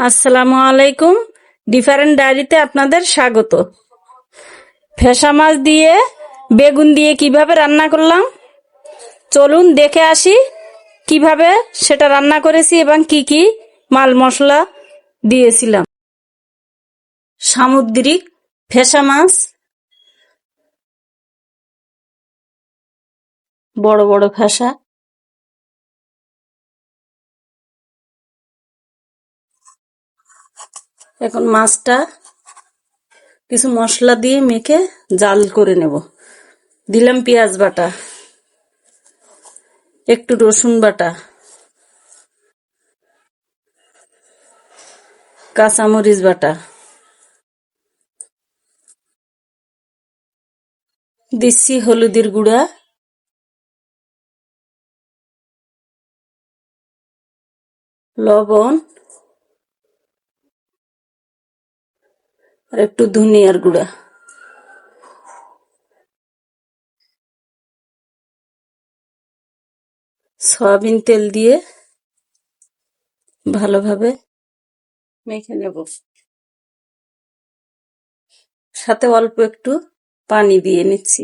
আসসালামু আলাইকুম। ডিফারেন্ট ডায়েরিতে আপনাদের স্বাগত। ফেসা মাছ দিয়ে বেগুন দিয়ে কিভাবে রান্না করলাম চলুন দেখে আসি কিভাবে সেটা রান্না করেছি এবং কি কি মাল মশলা দিয়েছিলাম। সামুদ্রিক ফেসা মাছ, বড় বড় ফেসা। এখন মাছটা কিছু মশলা দিয়ে মেখে জাল করে নেব। দিলাম পেঁয়াজ বাটা, একটু রসুন বাটা, কাঁচামরিচ বাটা, দিচ্ছি হলুদের গুঁড়া, লবণ আর একটু ধনিয়ার গুঁড়া। সয়াবিন তেল দিয়ে ভালোভাবে মেখে নেব, সাথে অল্প একটু পানি দিয়ে নিচ্ছি।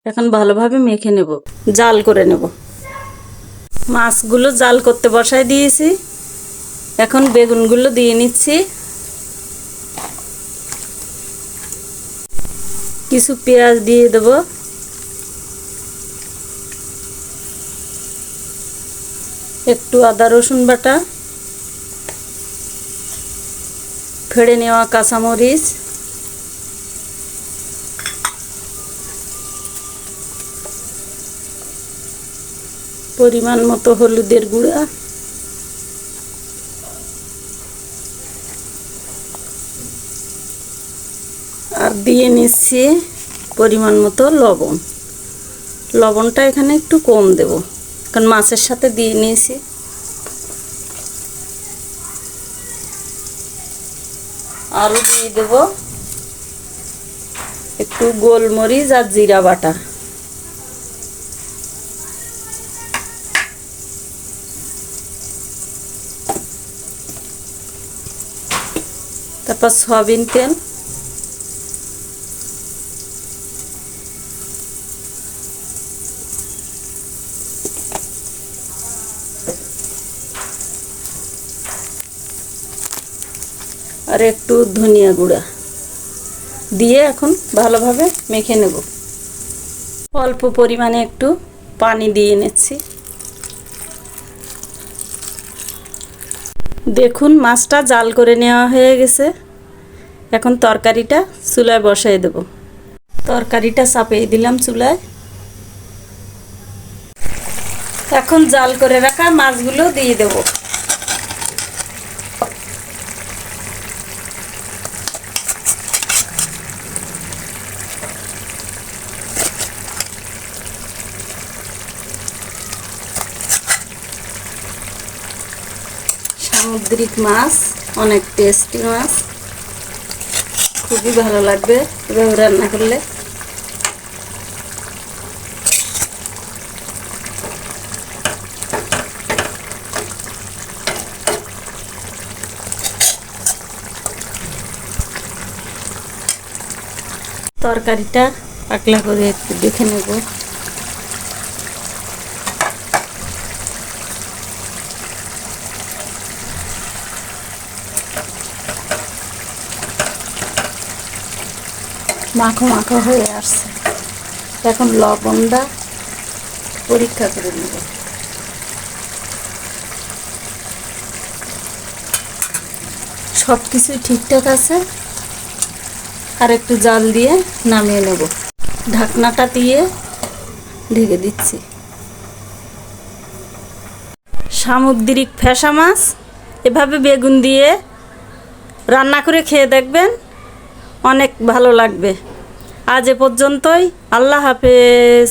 এখন ভালোভাবে মেখে নেব, জাল করে নেব। মাছগুলো জাল করতে বসায় দিয়েছি, এখন বেগুনগুলো দিয়ে নিচ্ছি। কিছু পেঁয়াজ দিয়ে দেব, একটু আদা রসুন বাটা, ফেড়ে নেওয়া কাঁচামরিচ, পরিমাণ মতো হলুদের গুঁড়া, আর দিয়ে নিচ্ছি পরিমাণ মতো লবণ। লবণটা এখানে একটু কম দেব কারণ মাছের সাথে দিয়ে নিয়েছি। আরও দিয়ে দেব একটু গোলমরিচ আর জিরা বাটা। তারপর সয়াবিন তেল, আর একটু ধনিয়া গুঁড়া দিয়ে এখন ভালোভাবে মেখে নেব। অল্প পরিমাণে একটু পানি দিয়ে নিচ্ছি। দেখুন মাছটা জাল করে নেওয়া হয়ে গেছে। এখন তরকারিটা চুলায় বসাই দেব। তরকারিটা চাপিয়ে দিলাম চুলায়। এখন জাল করে রাখা মাছগুলো দিয়ে দেব। সামুদ্রিক মাছ, অনেক টেস্টি মাছ, খুবই ভালো লাগবে এভাবে রান্না করলে। তরকারিটা পাতলা করে একটু দেখে নেব। মাখো মাখো হয়ে আসছে। এখন লবণটা পরীক্ষা করে নেব। সব কিছুই ঠিকঠাক আছে। আর একটু জাল দিয়ে নামিয়ে নেব। ঢাকনাটা দিয়ে ঢেকে দিচ্ছি। সামুদ্রিক ফেসা মাছ এভাবে বেগুন দিয়ে রান্না করে খেয়ে দেখবেন, অনেক ভালো লাগবে। আজ এ পর্যন্তই। আল্লাহ হাফেজ।